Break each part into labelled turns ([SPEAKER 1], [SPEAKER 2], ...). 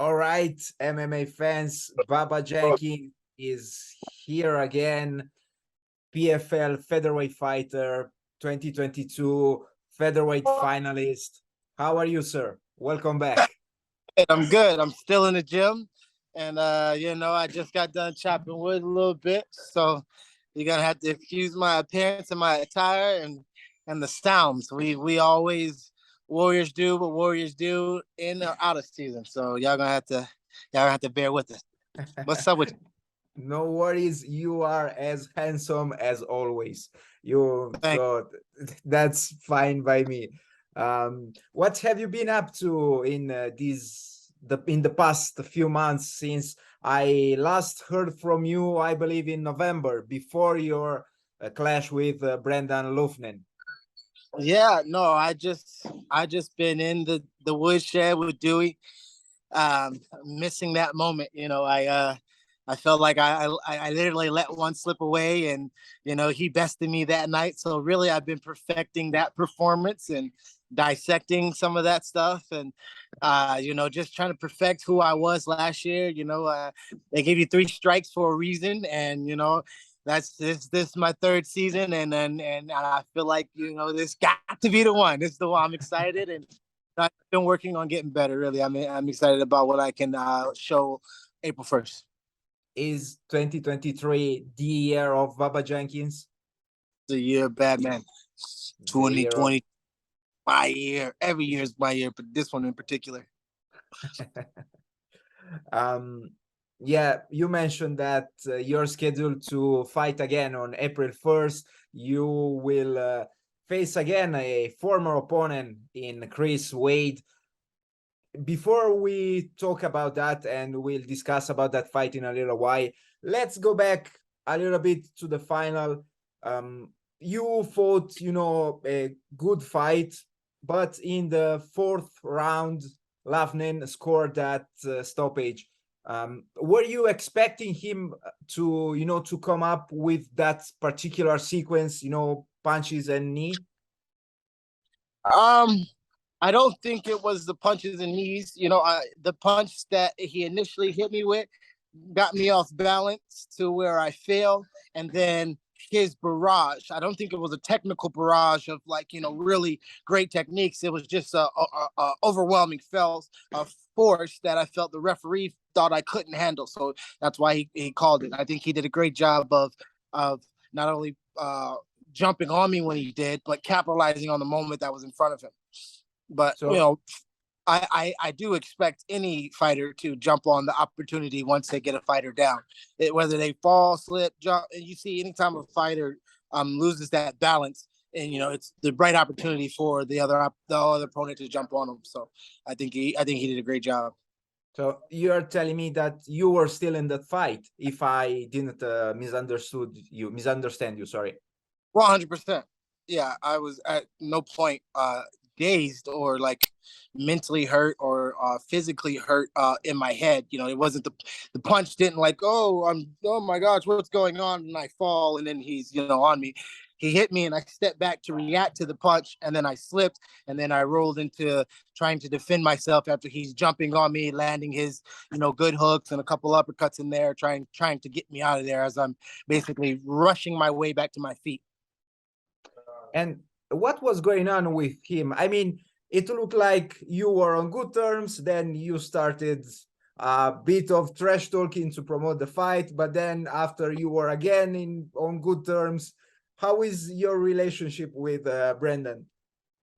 [SPEAKER 1] All right, MMA fans, Bubba Jenkins is here again. PFL featherweight fighter, 2022 featherweight finalist. How are you, sir? Welcome back.
[SPEAKER 2] I'm good. I'm still in the gym, and I just got done chopping wood a little bit, so you're gonna have to excuse my appearance and my attire and the sounds. We always Warriors do what Warriors do in or out of season, so y'all gonna have to bear with us. What's up with you?
[SPEAKER 1] No worries, you are as handsome as always. You
[SPEAKER 2] Thank
[SPEAKER 1] so that's fine by me. What have you been up to in in the past few months since I last heard from you? I believe in November before your clash with Brendan Loughnane.
[SPEAKER 2] Yeah, no, I just been in the woodshed with Dewey, missing that moment. I felt like I literally let one slip away, and he bested me that night. So really, I've been perfecting that performance and dissecting some of that stuff, and just trying to perfect who I was last year. They gave you three strikes for a reason, and that's this is my third season, and I feel like this got to be the one. This is the one. I'm excited, and I've been working on getting better. Really, I'm excited about what I can show April 1st.
[SPEAKER 1] Is 2023 the year of Baba Jenkins?
[SPEAKER 2] The year of bad man.
[SPEAKER 1] The year of
[SPEAKER 2] 2020, my year. Every year is my year, but this one in particular.
[SPEAKER 1] um yeah, you mentioned that you're scheduled to fight again on April 1st. You will face again a former opponent in Chris Wade. Before we talk about that, and we'll discuss about that fight in a little while, let's go back a little bit to the final. You fought, a good fight, but in the fourth round, Loughnane scored that stoppage. Were you expecting him to come up with that particular sequence, punches and knee?
[SPEAKER 2] Um, I don't think it was the punches and knees. The punch that he initially hit me with got me off balance to where I fell, and then his barrage. I don't think it was a technical barrage of really great techniques. It was just a overwhelming force that I felt the referee thought I couldn't handle. So that's why he called it. I think he did a great job of not only jumping on me when he did, but capitalizing on the moment that was in front of him. But
[SPEAKER 1] So
[SPEAKER 2] I do expect any fighter to jump on the opportunity once they get a fighter down. Whether they fall, slip, jump, and you see anytime a fighter loses that balance, and it's the right opportunity for the other opponent to jump on them. So I think he did a great job.
[SPEAKER 1] So you're telling me that you were still in that fight, if I didn't misunderstand you, sorry.
[SPEAKER 2] 100%. Yeah, I was at no point dazed or mentally hurt or physically hurt in my head. It wasn't the punch didn't oh my gosh, what's going on? And I fall, and then he's on me. He hit me, and I stepped back to react to the punch, and then I slipped, and then I rolled into trying to defend myself after he's jumping on me, landing his good hooks and a couple uppercuts in there, trying to get me out of there as I'm basically rushing my way back to my feet.
[SPEAKER 1] And what was going on with him? I mean, it looked like you were on good terms, then you started a bit of trash talking to promote the fight, but then after you were again on good terms. How is your relationship with Brendan?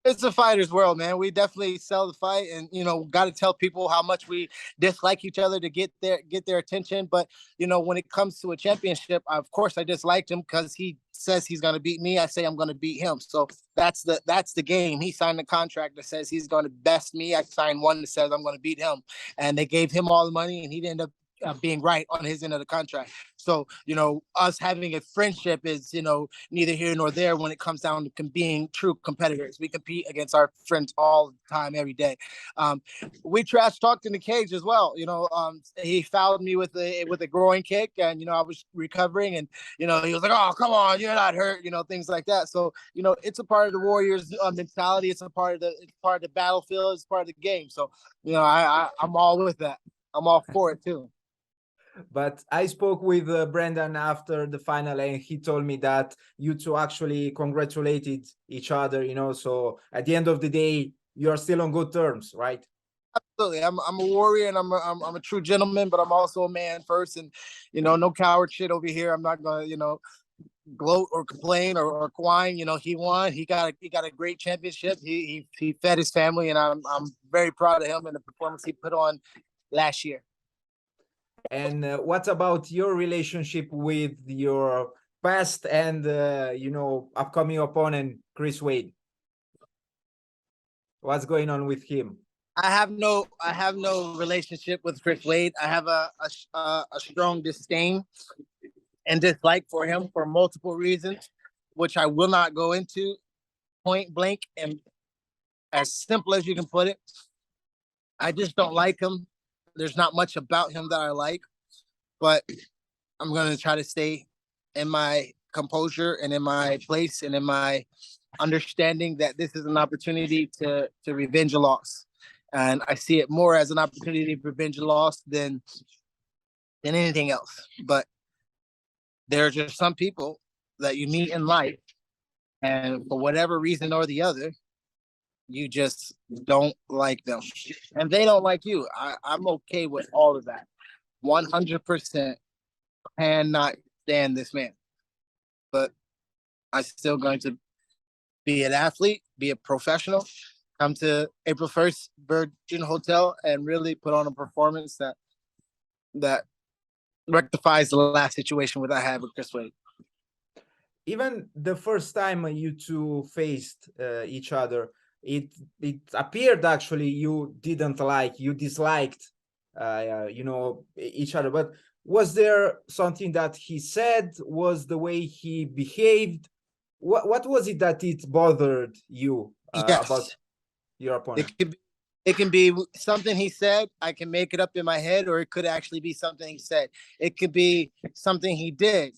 [SPEAKER 2] It's a fighter's world, man. We definitely sell the fight, and got to tell people how much we dislike each other to get their attention. But when it comes to a championship, of course, I disliked him because he says he's going to beat me. I say I'm going to beat him. So that's the game. He signed a contract that says he's going to best me. I signed one that says I'm going to beat him, and they gave him all the money, and he ended up being right on his end of the contract. So, us having a friendship is, neither here nor there when it comes down to being true competitors. We compete against our friends all the time, every day. We trash talked in the cage as well. He fouled me with a groin kick, and, I was recovering, and, he was like, oh, come on, you're not hurt, things like that. So, it's a part of the Warriors mentality. It's a part of the battlefield. It's part of the game. So, I'm all with that. I'm all for it too.
[SPEAKER 1] But I spoke with Brendan after the final, and he told me that you two actually congratulated each other, you know. So at the end of the day, you're still on good terms, right?
[SPEAKER 2] Absolutely. I'm a warrior, and I'm a true gentleman, but I'm also a man first, and no coward shit over here. I'm not gonna gloat or complain or whine. He won. He got a great championship. He fed his family, and I'm very proud of him and the performance he put on last year.
[SPEAKER 1] And what about your relationship with your past and upcoming opponent, Chris Wade? What's going on with him?
[SPEAKER 2] I have no relationship with Chris Wade. I have a strong disdain and dislike for him for multiple reasons, which I will not go into point blank and as simple as you can put it. I just don't like him. There's not much about him that I like, but I'm going to try to stay in my composure and in my place and in my understanding that this is an opportunity to revenge a loss. And I see it more as an opportunity to revenge a loss than anything else. But there are just some people that you meet in life, and for whatever reason or the other, you just don't like them. And they don't like you. I'm okay with all of that. 100% cannot stand this man. But I'm still going to be an athlete, be a professional, come to April 1st Virgin Hotel and really put on a performance that rectifies the last situation that I had with Chris Wade.
[SPEAKER 1] Even the first time you two faced each other, it appeared actually you disliked each other. But was there something that he said? Was the way he behaved? What was it that it bothered you
[SPEAKER 2] Yes.
[SPEAKER 1] about your opponent?
[SPEAKER 2] It can be something he said. I can make it up in my head, or it could actually be something he said. It could be something he did.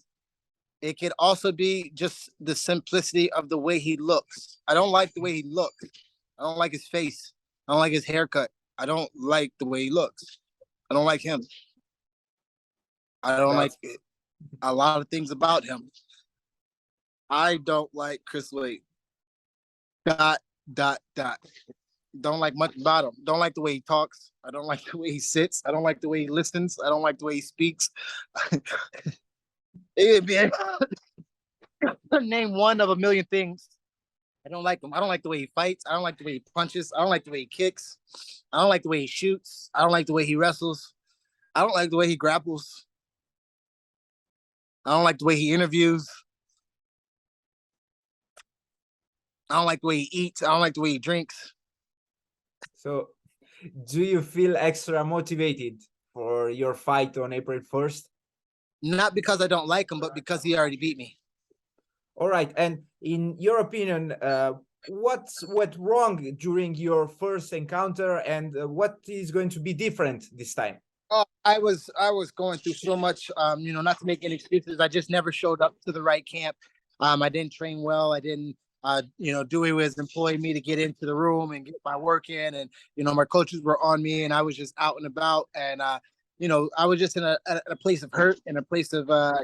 [SPEAKER 2] It could also be just the simplicity of the way he looks. I don't like the way he looks. I don't like his face. I don't like his haircut. I don't like the way he looks. I don't like him. I don't like a lot of things about him. I don't like Chris Wade. ... Don't like much about him. Don't like the way he talks. I don't like the way he sits. I don't like the way he listens. I don't like the way he speaks. Name one of a million things. I don't like him. I don't like the way he fights. I don't like the way he punches. I don't like the way he kicks. I don't like the way he shoots. I don't like the way he wrestles. I don't like the way he grapples. I don't like the way he interviews. I don't like the way he eats. I don't like the way he drinks.
[SPEAKER 1] So, do you feel extra motivated for your fight on April 1st?
[SPEAKER 2] Not because I don't like him, but because he already beat me.
[SPEAKER 1] All right. And in your opinion, what went wrong during your first encounter, and what is going to be different this time?
[SPEAKER 2] I was going through so much, not to make any excuses. I just never showed up to the right camp. I didn't train well. I didn't, Dewey was employing me to get into the room and get my work in. And, my coaches were on me, and I was just out and about. And, I was just in a place of hurt, in a place of, a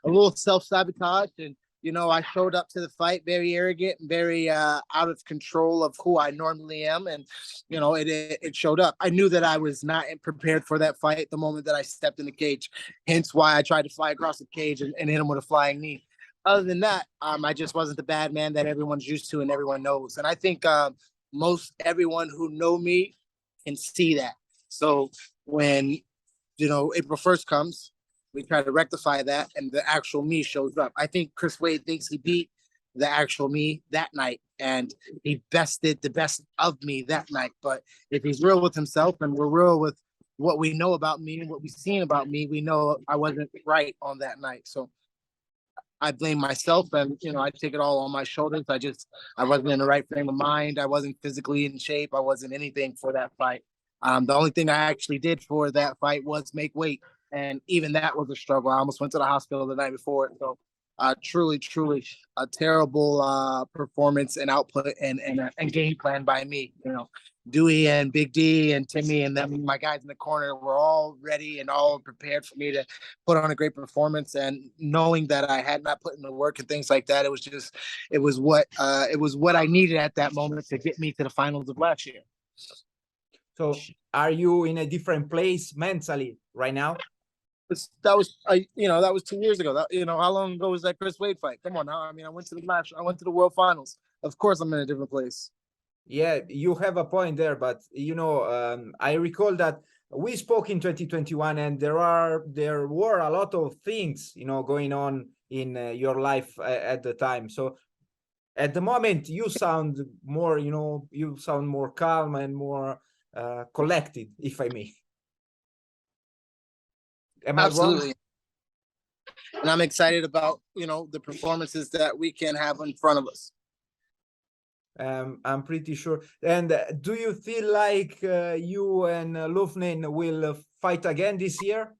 [SPEAKER 2] little self-sabotage. And, I showed up to the fight very arrogant and very out of control of who I normally am. And, it showed up. I knew that I was not prepared for that fight the moment that I stepped in the cage. Hence why I tried to fly across the cage and hit him with a flying knee. Other than that, I just wasn't the bad man that everyone's used to and everyone knows. And I think most everyone who know me can see that. So when, April 1st comes, we try to rectify that, and the actual me shows up. I think Chris Wade thinks he beat the actual me that night, and he bested the best of me that night. But if he's real with himself and we're real with what we know about me and what we've seen about me, we know I wasn't right on that night. So I blame myself, and I take it all on my shoulders. I wasn't in the right frame of mind. I wasn't physically in shape. I wasn't anything for that fight. The only thing I actually did for that fight was make weight, and even that was a struggle. I almost went to the hospital the night before. So Truly, truly a terrible performance and output and game plan by me. You know, Dewey and Big D and Timmy and them, my guys in the corner, were all ready and all prepared for me to put on a great performance. And knowing that I had not put in the work and things like that, it was what I needed at that moment to get me to the finals of last year.
[SPEAKER 1] So, are you in a different place mentally right now?
[SPEAKER 2] That was 2 years ago. How long ago was that Chris Wade fight? Come on now. I mean, I went to the World Finals. Of course, I'm in a different place.
[SPEAKER 1] Yeah, you have a point there, but I recall that we spoke in 2021, and there were a lot of things going on in your life at the time. So at the moment, you sound more calm and more collected, if I may. Am I wrong?
[SPEAKER 2] Absolutely. And I'm excited about the performances that we can have in front of us.
[SPEAKER 1] I'm pretty sure. And do you feel like you and Loughnane will fight again this year?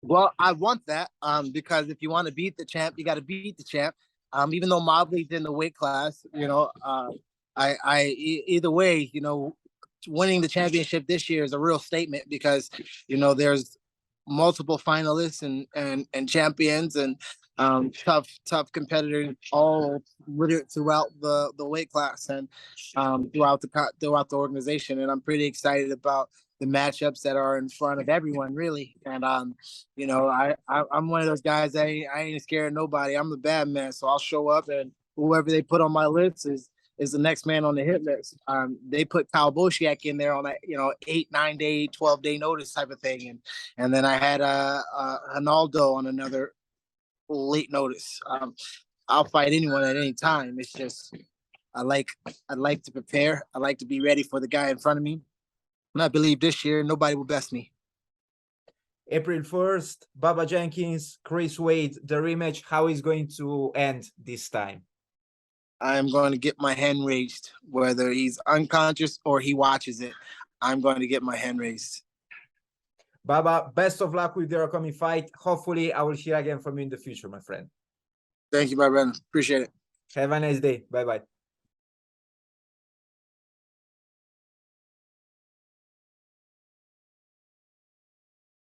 [SPEAKER 2] Well, I want that because if you want to beat the champ, you got to beat the champ. Even though Mobley's in the weight class, either way, winning the championship this year is a real statement because there's multiple finalists and champions and tough competitors all littered throughout the weight class and throughout the organization. And I'm pretty excited about the matchups that are in front of everyone, really. And I'm one of those guys. I ain't scared of nobody. I'm the bad man, so I'll show up, and whoever they put on my list is the next man on the hit list. They put Kyle Boshiak in there on that 8, 9 day, 12-day notice type of thing, and then I had Ronaldo on another late notice. I'll fight anyone at any time. It's just I like to prepare. I like to be ready for the guy in front of me. And I believe this year nobody will best me.
[SPEAKER 1] April 1st, Bubba Jenkins, Chris Wade, the rematch. How is going to end this time?
[SPEAKER 2] I'm going to get my hand raised, whether he's unconscious or he watches it. I'm going to get my hand raised.
[SPEAKER 1] Bubba, best of luck with your upcoming fight. Hopefully, I will hear again from you in the future, my friend.
[SPEAKER 2] Thank you, my friend. Appreciate it.
[SPEAKER 1] Have a nice day. Bye-bye.